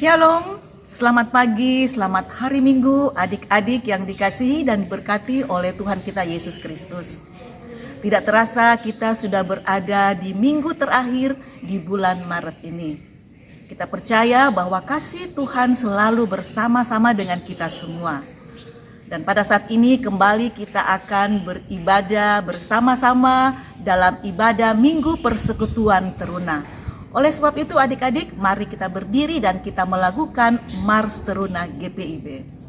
Shalom, selamat pagi, selamat hari Minggu adik-adik yang dikasihi dan diberkati oleh Tuhan kita Yesus Kristus. Tidak terasa kita sudah berada di minggu terakhir di bulan Maret ini. Kita percaya bahwa kasih Tuhan selalu bersama-sama dengan kita semua. Dan pada saat ini kembali kita akan beribadah bersama-sama dalam ibadah Minggu Persekutuan Teruna. Oleh sebab itu adik-adik, mari kita berdiri dan kita melakukan Mars Teruna GPIB.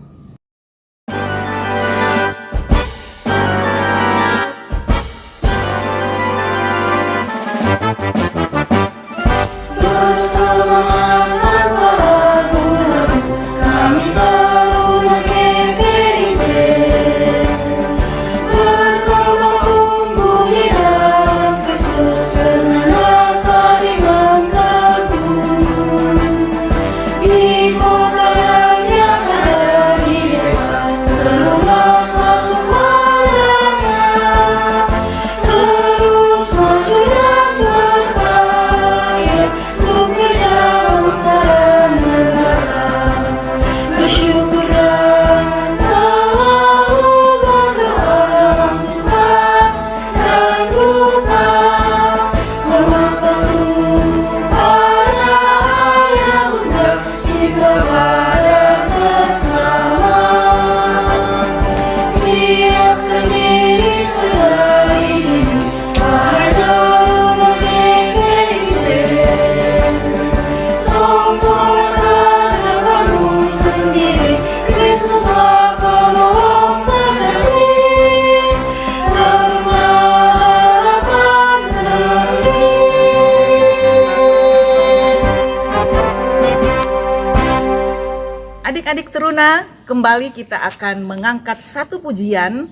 Adik-adik teruna, kembali kita akan mengangkat satu pujian.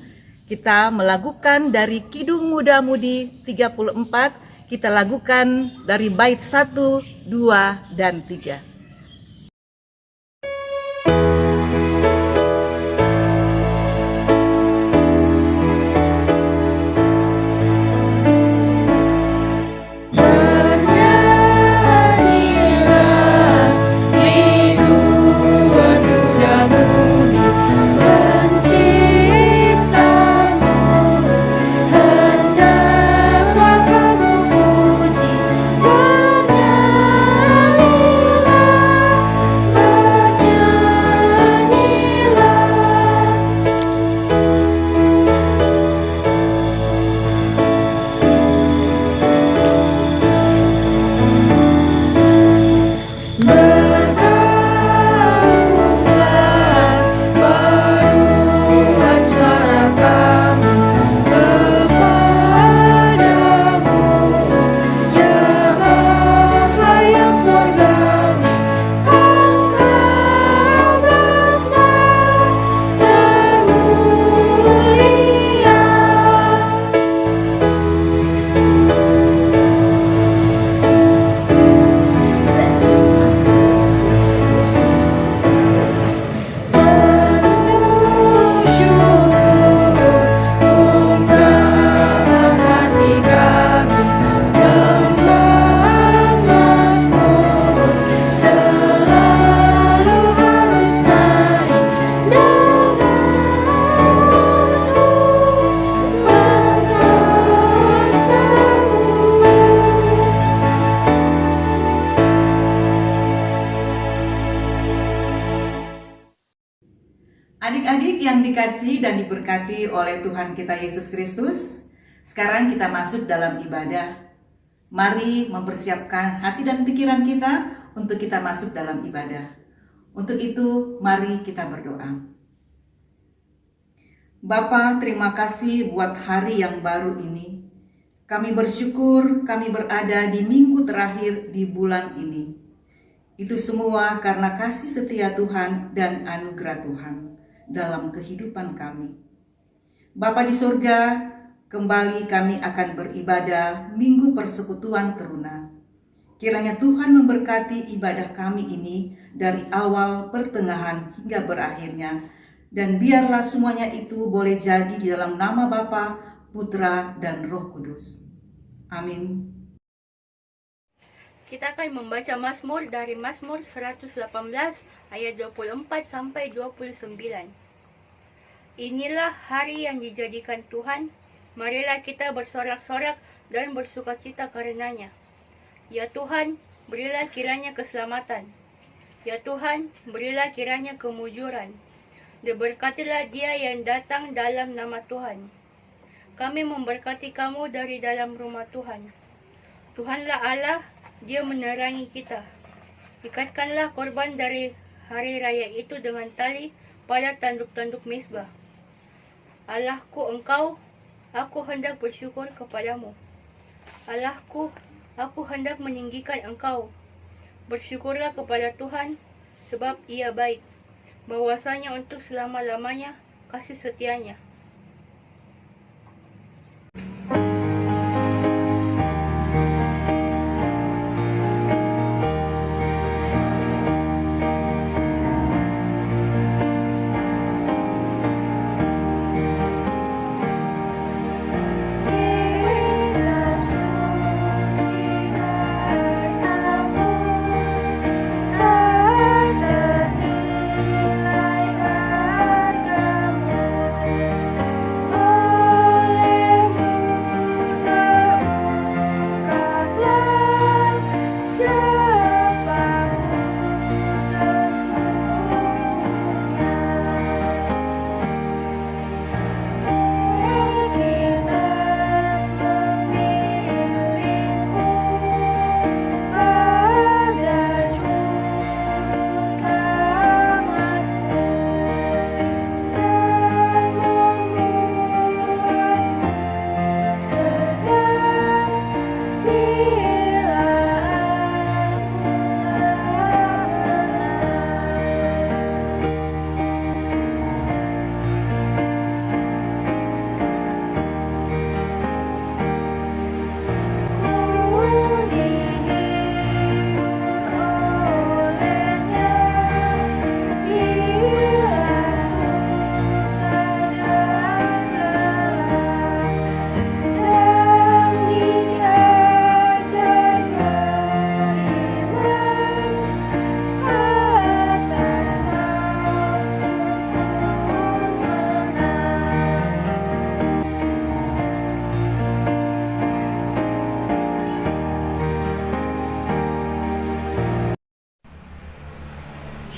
Kita melakukan dari Kidung Muda Mudi 34. Kita lakukan dari bait 1, 2, dan 3. Adik-adik yang dikasihi dan diberkati oleh Tuhan kita Yesus Kristus, sekarang kita masuk dalam ibadah. Mari mempersiapkan hati dan pikiran kita untuk kita masuk dalam ibadah. Untuk itu, mari kita berdoa. Bapa, terima kasih buat hari yang baru ini. Kami bersyukur kami berada di minggu terakhir di bulan ini. Itu semua karena kasih setia Tuhan dan anugerah Tuhan dalam kehidupan kami. Bapa di surga, kembali kami akan beribadah Minggu Persekutuan Teruna. Kiranya Tuhan memberkati ibadah kami ini dari awal, pertengahan, hingga berakhirnya. Dan biarlah semuanya itu boleh jadi di dalam nama Bapa, Putra, dan Roh Kudus. Amin. Kita akan membaca Mazmur dari Mazmur 118 ayat 24 sampai 29. Inilah hari yang dijadikan Tuhan, marilah kita bersorak-sorak dan bersukacita karenanya. Ya Tuhan, berilah kiranya keselamatan. Ya Tuhan, berilah kiranya kemujuran. Diberkatilah dia yang datang dalam nama Tuhan. Kami memberkati kamu dari dalam rumah Tuhan. Tuhanlah Allah, Dia menerangi kita. Ikatkanlah korban dari hari raya itu dengan tali pada tanduk-tanduk mezbah. Allahku Engkau, aku hendak bersyukur kepadamu. Allahku, aku hendak meninggikan Engkau. Bersyukurlah kepada Tuhan, sebab Ia baik. Bahwasanya untuk selama-lamanya kasih setianya.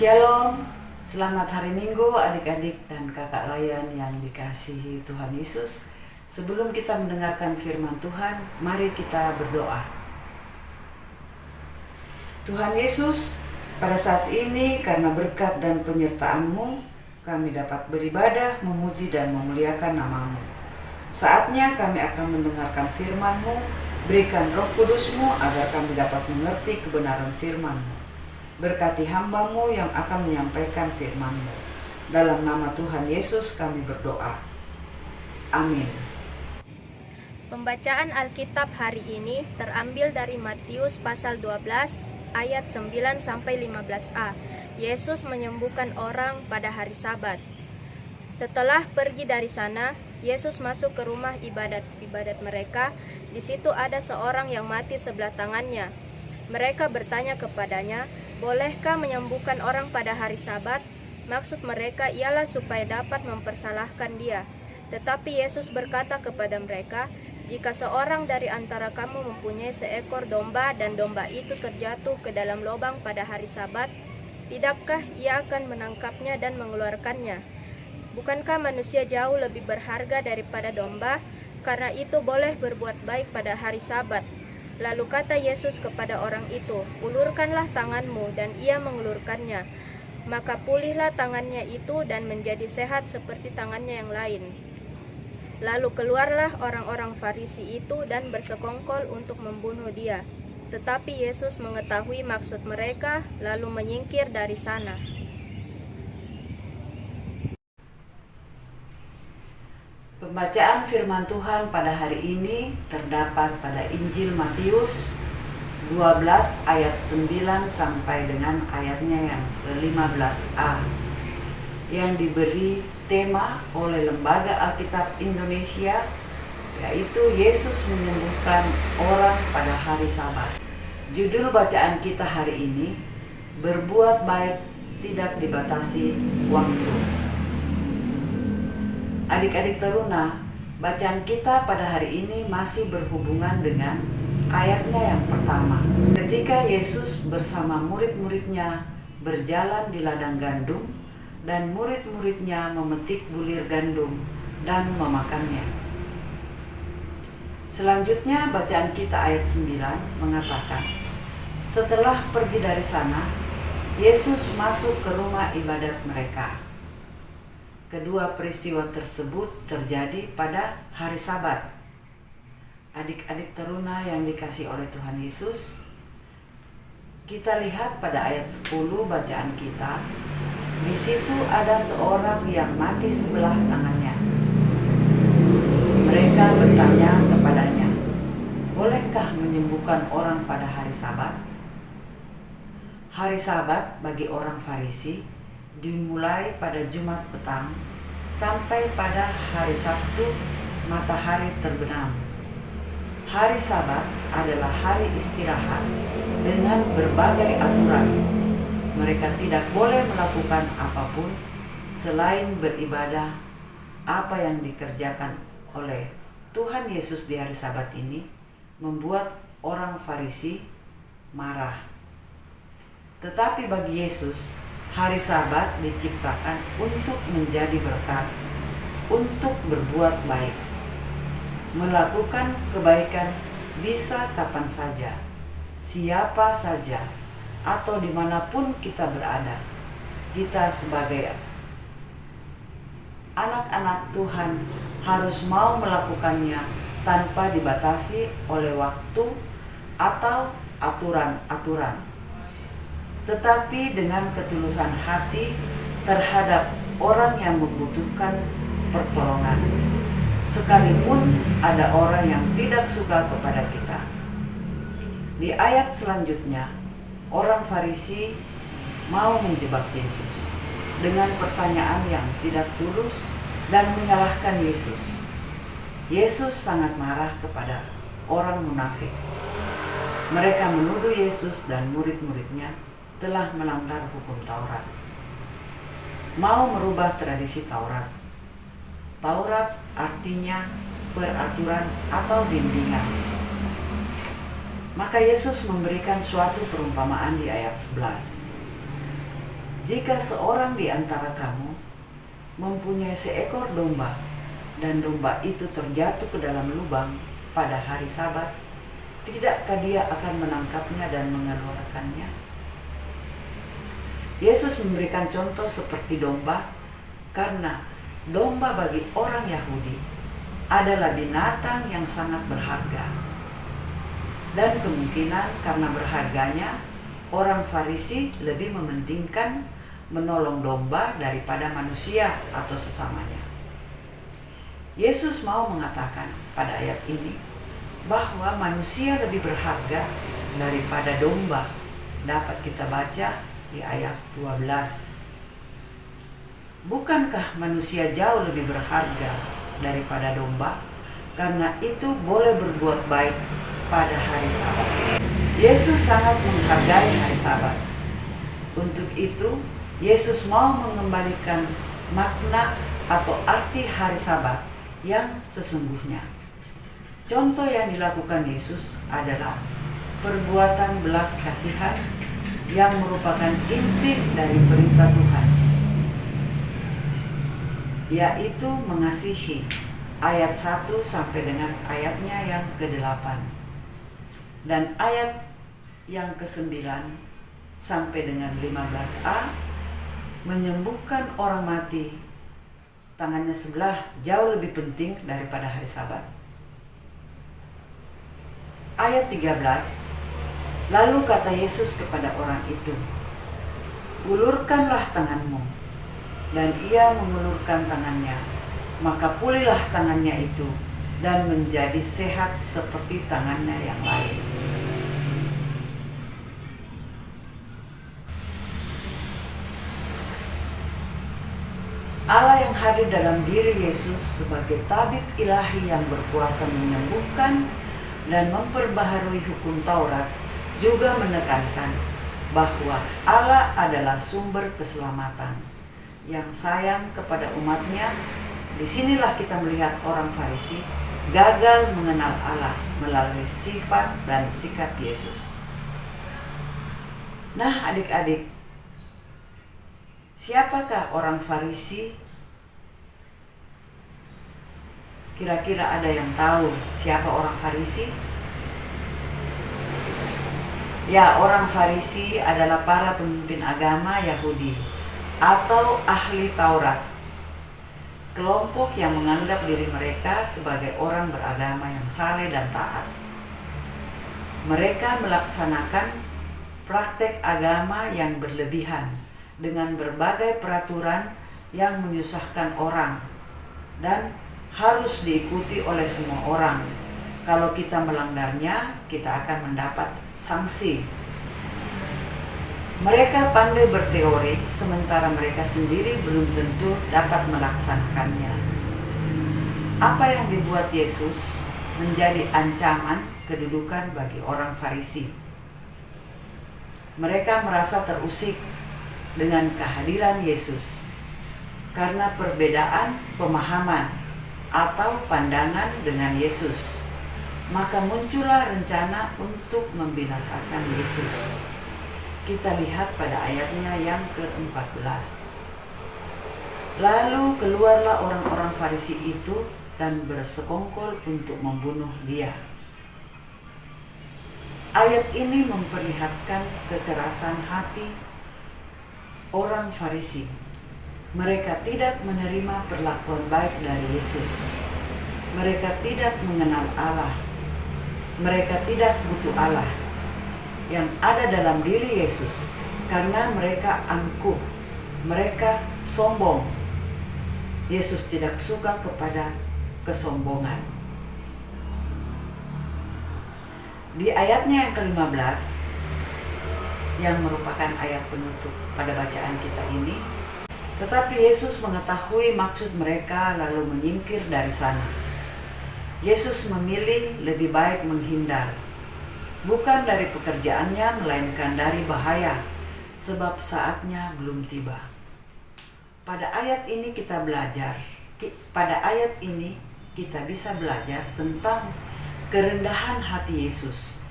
Shalom, selamat hari Minggu adik-adik dan kakak layan yang dikasihi Tuhan Yesus. Sebelum kita mendengarkan firman Tuhan, mari kita berdoa. Tuhan Yesus, pada saat ini karena berkat dan penyertaan-Mu, kami dapat beribadah, memuji dan memuliakan nama-Mu. Saatnya kami akan mendengarkan firman-Mu, berikan Roh Kudus-Mu agar kami dapat mengerti kebenaran firman-Mu. Berkati hamba-Mu yang akan menyampaikan firman-Mu. Dalam nama Tuhan Yesus kami berdoa. Amin. Pembacaan Alkitab hari ini terambil dari Matius pasal 12 ayat 9 sampai 15a. Yesus menyembuhkan orang pada hari Sabat. Setelah pergi dari sana, Yesus masuk ke rumah ibadat mereka. Di situ ada seorang yang mati sebelah tangannya. Mereka bertanya kepadanya, "Bolehkah menyembuhkan orang pada hari Sabat?" Maksud mereka ialah supaya dapat mempersalahkan dia. Tetapi Yesus berkata kepada mereka, "Jika seorang dari antara kamu mempunyai seekor domba dan domba itu terjatuh ke dalam lubang pada hari Sabat, tidakkah ia akan menangkapnya dan mengeluarkannya? Bukankah manusia jauh lebih berharga daripada domba? Karena itu boleh berbuat baik pada hari Sabat." Lalu kata Yesus kepada orang itu, "Ulurkanlah tanganmu," dan ia mengulurkannya. Maka pulihlah tangannya itu dan menjadi sehat seperti tangannya yang lain. Lalu keluarlah orang-orang Farisi itu dan bersekongkol untuk membunuh dia. Tetapi Yesus mengetahui maksud mereka, lalu menyingkir dari sana. Pembacaan firman Tuhan pada hari ini terdapat pada Injil Matius 12 ayat 9 sampai dengan ayatnya yang ke-15a yang diberi tema oleh Lembaga Alkitab Indonesia, yaitu Yesus menyembuhkan orang pada hari Sabat. Judul bacaan kita hari ini, berbuat baik tidak dibatasi waktu. Adik-adik teruna, bacaan kita pada hari ini masih berhubungan dengan ayatnya yang pertama. Ketika Yesus bersama murid-muridnya berjalan di ladang gandum dan murid-muridnya memetik bulir gandum dan memakannya. Selanjutnya bacaan kita ayat 9 mengatakan, setelah pergi dari sana, Yesus masuk ke rumah ibadat mereka. Kedua peristiwa tersebut terjadi pada hari Sabat. Adik-adik teruna yang dikasihi oleh Tuhan Yesus, kita lihat pada ayat 10 bacaan kita, di situ ada seorang yang mati sebelah tangannya. Mereka bertanya kepadanya, bolehkah menyembuhkan orang pada hari Sabat? Hari Sabat bagi orang Farisi dimulai pada Jumat petang sampai pada hari Sabtu matahari terbenam. Hari Sabat adalah hari istirahat dengan berbagai aturan. Mereka tidak boleh melakukan apapun selain beribadah. Apa yang dikerjakan oleh Tuhan Yesus di hari Sabat ini membuat orang Farisi marah. Tetapi bagi Yesus, hari Sabat diciptakan untuk menjadi berkat, untuk berbuat baik. Melakukan kebaikan bisa kapan saja, siapa saja, atau dimanapun kita berada. Kita sebagai anak-anak Tuhan harus mau melakukannya tanpa dibatasi oleh waktu atau aturan-aturan, tetapi dengan ketulusan hati terhadap orang yang membutuhkan pertolongan, sekalipun ada orang yang tidak suka kepada kita. Di ayat selanjutnya, orang Farisi mau menjebak Yesus dengan pertanyaan yang tidak tulus dan menyalahkan Yesus. Yesus sangat marah kepada orang munafik. Mereka menuduh Yesus dan murid-muridnya telah melanggar hukum Taurat, mau merubah tradisi Taurat. Taurat artinya peraturan atau bimbingan. Maka Yesus memberikan suatu perumpamaan di ayat 11. Jika seorang di antara kamu mempunyai seekor domba dan domba itu terjatuh ke dalam lubang pada hari Sabat, tidakkah dia akan menangkapnya dan mengeluarkannya? Yesus memberikan contoh seperti domba, karena domba bagi orang Yahudi adalah binatang yang sangat berharga. Dan kemungkinan karena berharganya, orang Farisi lebih mementingkan menolong domba daripada manusia atau sesamanya. Yesus mau mengatakan pada ayat ini bahwa manusia lebih berharga daripada domba. Dapat kita baca di ayat 12. Bukankah manusia jauh lebih berharga daripada domba? Karena itu boleh berbuat baik pada hari Sabat. Yesus sangat menghargai hari Sabat. Untuk itu, Yesus mau mengembalikan makna atau arti hari Sabat yang sesungguhnya. Contoh yang dilakukan Yesus adalah perbuatan belas kasihan yang merupakan inti dari perintah Tuhan, yaitu mengasihi, ayat 1 sampai dengan ayatnya yang ke-8, dan ayat yang ke-9 sampai dengan 15a, menyembuhkan orang mati tangannya sebelah jauh lebih penting daripada hari Sabat. Ayat 13, lalu kata Yesus kepada orang itu, ulurkanlah tanganmu. Dan ia mengulurkan tangannya, maka pulihlah tangannya itu dan menjadi sehat seperti tangannya yang lain. Allah yang hadir dalam diri Yesus sebagai tabib ilahi yang berkuasa menyembuhkan dan memperbaharui hukum Taurat juga menekankan bahwa Allah adalah sumber keselamatan yang sayang kepada umatnya. Disinilah kita melihat orang Farisi gagal mengenal Allah melalui sifat dan sikap Yesus. Nah, adik-adik, siapakah orang Farisi? Kira-kira ada yang tahu siapa orang Farisi? Ya, orang Farisi adalah para pemimpin agama Yahudi atau ahli Taurat. Kelompok yang menganggap diri mereka sebagai orang beragama yang saleh dan taat. Mereka melaksanakan praktek agama yang berlebihan dengan berbagai peraturan yang menyusahkan orang dan harus diikuti oleh semua orang. Kalau kita melanggarnya, kita akan mendapat sanksi. Mereka pandai berteori, sementara mereka sendiri belum tentu dapat melaksanakannya. Apa yang dibuat Yesus menjadi ancaman kedudukan bagi orang Farisi? Mereka merasa terusik dengan kehadiran Yesus karena perbedaan pemahaman atau pandangan dengan Yesus. Maka muncullah rencana untuk membinasakan Yesus. Kita lihat pada ayatnya yang ke-14. Lalu keluarlah orang-orang Farisi itu dan bersekongkol untuk membunuh dia. Ayat ini memperlihatkan kekerasan hati orang Farisi. Mereka tidak menerima perlakuan baik dari Yesus. Mereka tidak mengenal Allah. Mereka tidak butuh Allah yang ada dalam diri Yesus, karena mereka angkuh, mereka sombong. Yesus tidak suka kepada kesombongan. Di ayatnya yang ke-15, yang merupakan ayat penutup pada bacaan kita ini, tetapi Yesus mengetahui maksud mereka lalu menyingkir dari sana. Yesus memilih lebih baik menghindar, bukan dari pekerjaannya melainkan dari bahaya, sebab saatnya belum tiba. Pada ayat ini kita bisa belajar tentang kerendahan hati Yesus.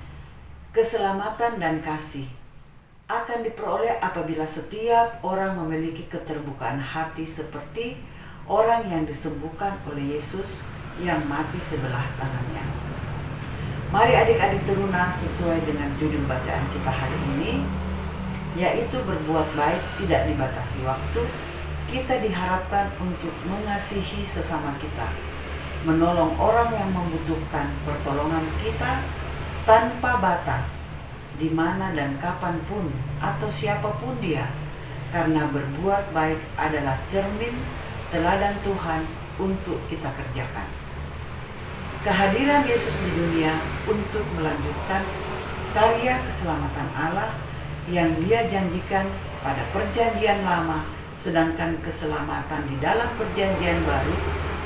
Keselamatan dan kasih akan diperoleh apabila setiap orang memiliki keterbukaan hati seperti orang yang disembuhkan oleh Yesus yang mati sebelah tangannya. Mari adik-adik teruna sesuai dengan judul bacaan kita hari ini, yaitu berbuat baik tidak dibatasi waktu. Kita diharapkan untuk mengasihi sesama kita, menolong orang yang membutuhkan pertolongan kita tanpa batas, di mana dan kapanpun atau siapapun dia, karena berbuat baik adalah cermin teladan Tuhan untuk kita kerjakan. Kehadiran Yesus di dunia untuk melanjutkan karya keselamatan Allah yang Dia janjikan pada Perjanjian Lama, sedangkan keselamatan di dalam Perjanjian Baru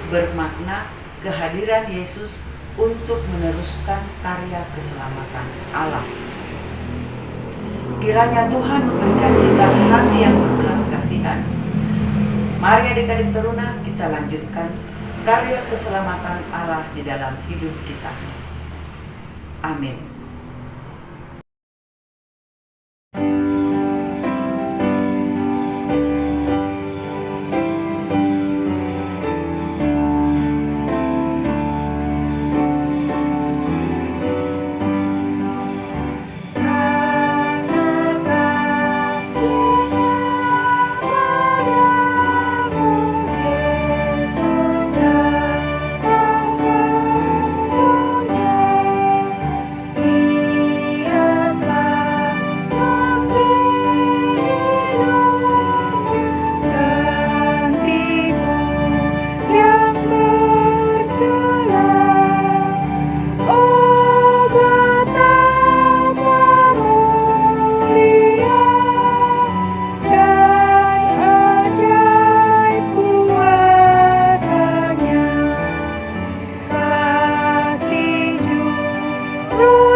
bermakna kehadiran Yesus untuk meneruskan karya keselamatan Allah. Kiranya Tuhan memberikan kita hati yang berbelas kasihan. Mari adik-adik teruna, kita lanjutkan karya keselamatan Allah di dalam hidup kita. Amin.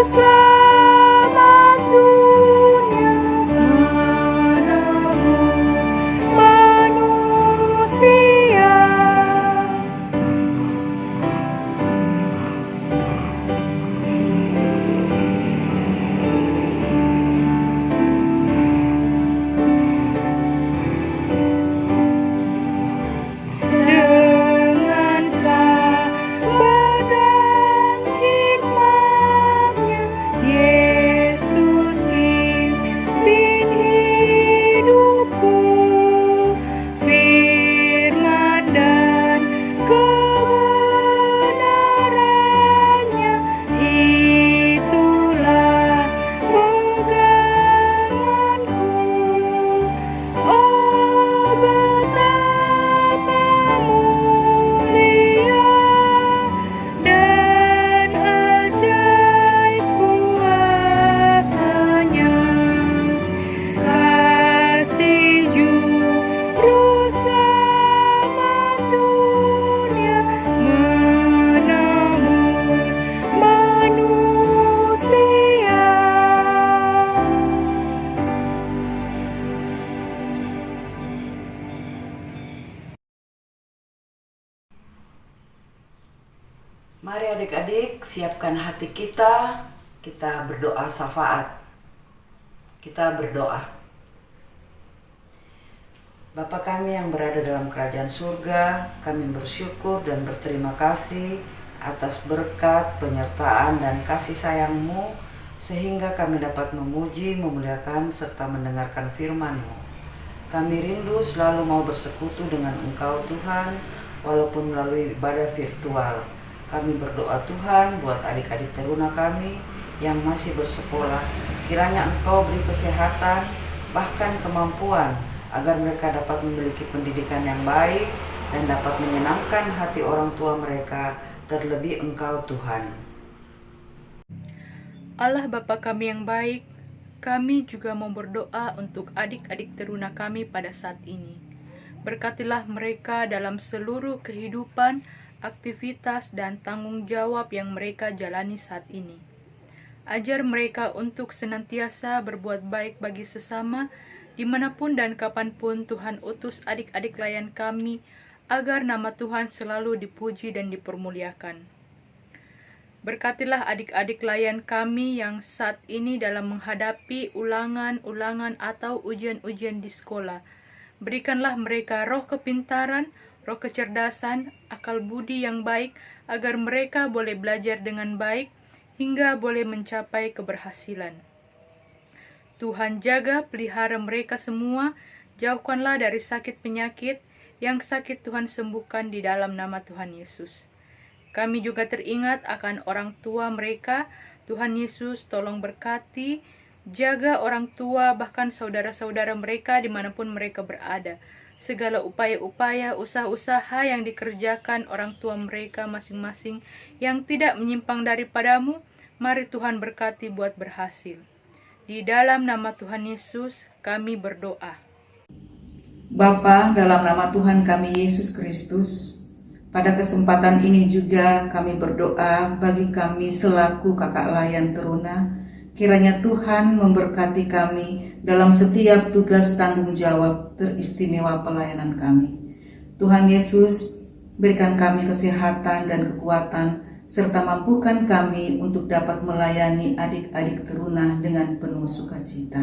Selamat adik-adik, siapkan hati kita, kita berdoa syafaat. Kita berdoa. Bapa kami yang berada dalam kerajaan surga, kami bersyukur dan berterima kasih atas berkat, penyertaan, dan kasih sayang-Mu, sehingga kami dapat memuji, memuliakan, serta mendengarkan firman-Mu. Kami rindu selalu mau bersekutu dengan Engkau Tuhan, walaupun melalui ibadah virtual. Kami berdoa Tuhan buat adik-adik teruna kami yang masih bersekolah. Kiranya Engkau beri kesehatan, bahkan kemampuan, agar mereka dapat memiliki pendidikan yang baik dan dapat menyenangkan hati orang tua mereka, terlebih Engkau Tuhan. Allah Bapa kami yang baik, kami juga mau berdoa untuk adik-adik teruna kami pada saat ini. Berkatilah mereka dalam seluruh kehidupan, aktivitas, dan tanggung jawab yang mereka jalani saat ini. Ajar mereka untuk senantiasa berbuat baik bagi sesama, dimanapun dan kapanpun Tuhan utus adik-adik layan kami, agar nama Tuhan selalu dipuji dan dipermuliakan. Berkatilah adik-adik layan kami yang saat ini dalam menghadapi ulangan-ulangan atau ujian-ujian di sekolah. Berikanlah mereka roh kepintaran, roh kecerdasan, akal budi yang baik, agar mereka boleh belajar dengan baik, hingga boleh mencapai keberhasilan. Tuhan jaga pelihara mereka semua, jauhkanlah dari sakit penyakit, yang sakit Tuhan sembuhkan di dalam nama Tuhan Yesus. Kami juga teringat akan orang tua mereka. Tuhan Yesus tolong berkati, jaga orang tua bahkan saudara-saudara mereka dimanapun mereka berada. Segala upaya-upaya, usaha-usaha yang dikerjakan orang tua mereka masing-masing yang tidak menyimpang daripadamu, mari Tuhan berkati buat berhasil. Di dalam nama Tuhan Yesus kami berdoa. Bapa, dalam nama Tuhan kami Yesus Kristus, pada kesempatan ini juga kami berdoa bagi kami selaku kakak layan teruna. Kiranya Tuhan memberkati kami dalam setiap tugas tanggung jawab teristimewa pelayanan kami. Tuhan Yesus, berikan kami kesehatan dan kekuatan, serta mampukan kami untuk dapat melayani adik-adik teruna dengan penuh sukacita.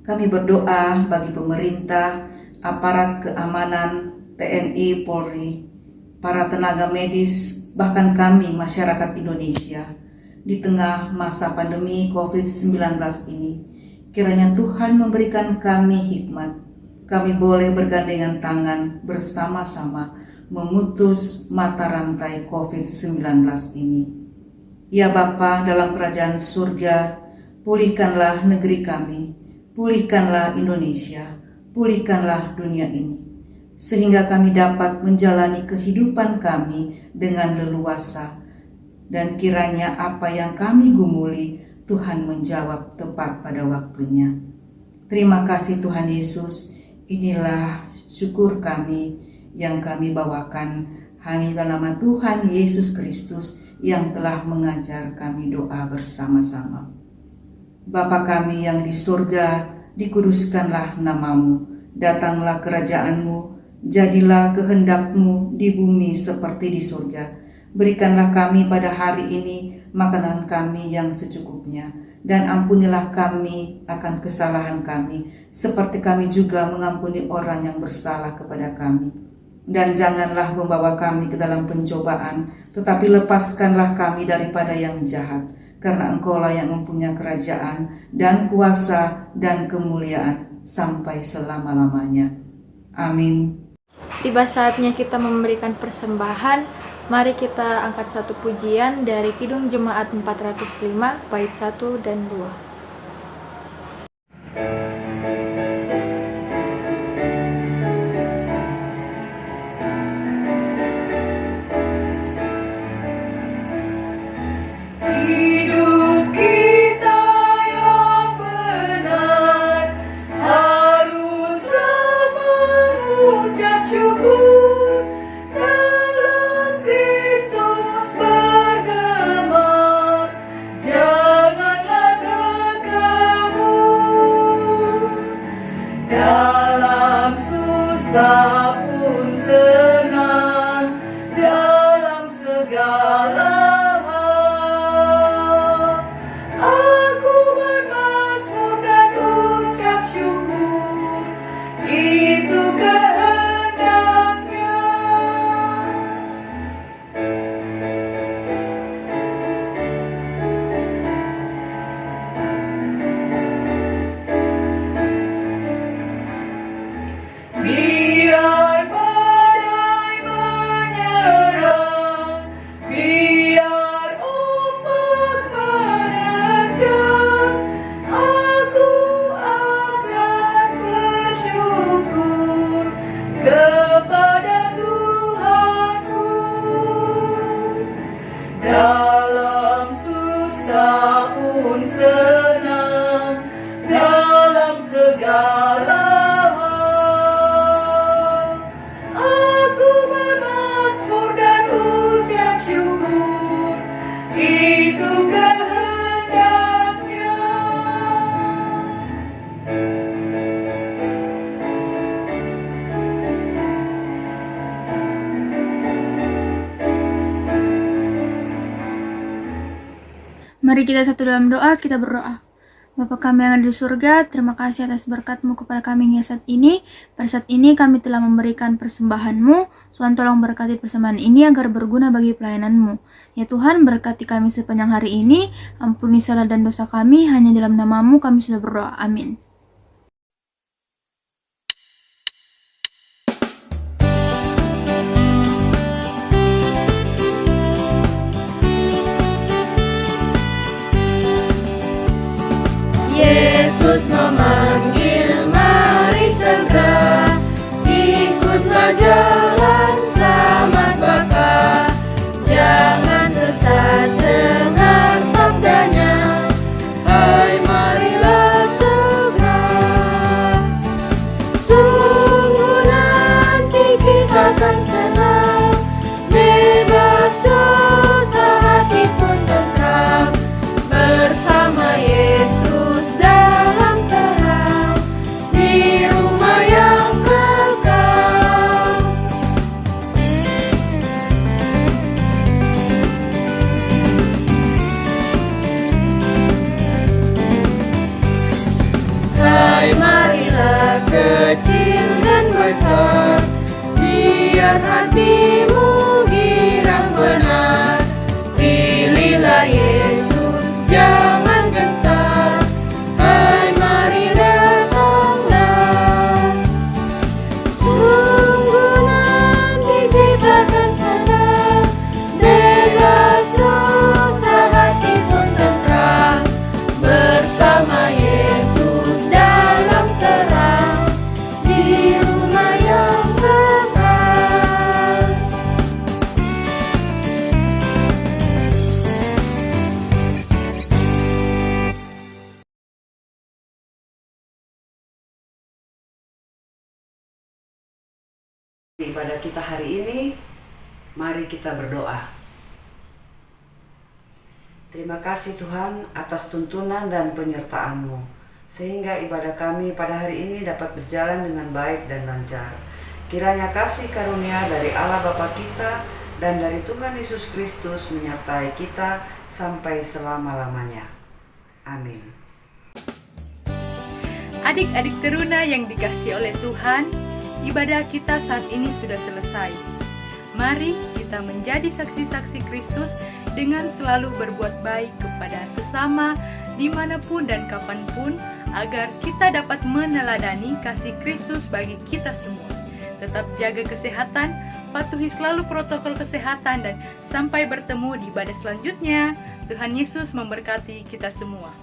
Kami berdoa bagi pemerintah, aparat keamanan, TNI, Polri, para tenaga medis, bahkan kami masyarakat Indonesia di tengah masa pandemi COVID-19 ini. Kiranya Tuhan memberikan kami hikmat. Kami boleh bergandengan tangan bersama-sama memutus mata rantai COVID-19 ini. Ya Bapa dalam kerajaan surga, pulihkanlah negeri kami, pulihkanlah Indonesia, pulihkanlah dunia ini, sehingga kami dapat menjalani kehidupan kami dengan leluasa, dan kiranya apa yang kami gumuli, Tuhan menjawab tepat pada waktunya. Terima kasih Tuhan Yesus, inilah syukur kami yang kami bawakan hanya dalam nama Tuhan Yesus Kristus yang telah mengajar kami doa bersama-sama. Bapa kami yang di surga, dikuduskanlah namamu, datanglah kerajaanmu, jadilah kehendak-Mu di bumi seperti di surga. Berikanlah kami pada hari ini makanan kami yang secukupnya, dan ampunilah kami akan kesalahan kami, seperti kami juga mengampuni orang yang bersalah kepada kami. Dan janganlah membawa kami ke dalam pencobaan, tetapi lepaskanlah kami daripada yang jahat, karena Engkau-lah yang mempunyai kerajaan dan kuasa dan kemuliaan sampai selama-lamanya. Amin. Tiba saatnya kita memberikan persembahan. Mari kita angkat satu pujian dari Kidung Jemaat 405 bait 1 dan 2. Janganlah susah pun senang dalam segala hal. Aku bermazmur dan ucap syukur, itu kehendaknya. Mari kita satu dalam doa, kita berdoa. Bapa kami yang ada di surga, terima kasih atas berkat-Mu kepada kami hingga saat ini. Pada saat ini kami telah memberikan persembahan-Mu. Tuhan tolong berkati persembahan ini agar berguna bagi pelayanan-Mu. Ya Tuhan, berkati kami sepanjang hari ini. Ampuni salah dan dosa kami, hanya dalam nama-Mu kami sudah berdoa. Amin. Yesus memanggil, mari segera ikutlah jalan selamat Bapa. Jangan sesat dengar sabdanya, hai marilah segera. Sungguh nanti kita akan senang, bebas dosa hati pun tentram, bersama Yesus dalam terang, di rumah yang kekal. Hai marilah kecil dan besar, biar hatimu girang benar. Pilihlah Yesus, jangan gentar, hai mari datanglah. Sungguh nanti kita akan senang, bebas dosa hati pun tentram, bersama Yesus dalam terang, di rumah yang kekal. Ibadah kita hari ini, mari kita berdoa. Terima kasih Tuhan atas tuntunan dan penyertaan-Mu, sehingga ibadah kami pada hari ini dapat berjalan dengan baik dan lancar. Kiranya kasih karunia dari Allah Bapa kita dan dari Tuhan Yesus Kristus menyertai kita sampai selama-lamanya. Amin. Adik-adik teruna yang dikasihi oleh Tuhan, ibadah kita saat ini sudah selesai. Mari kita menjadi saksi-saksi Kristus dengan selalu berbuat baik kepada sesama, dimanapun dan kapanpun, agar kita dapat meneladani kasih Kristus bagi kita semua. Tetap jaga kesehatan, patuhi selalu protokol kesehatan, dan sampai bertemu di ibadah selanjutnya. Tuhan Yesus memberkati kita semua.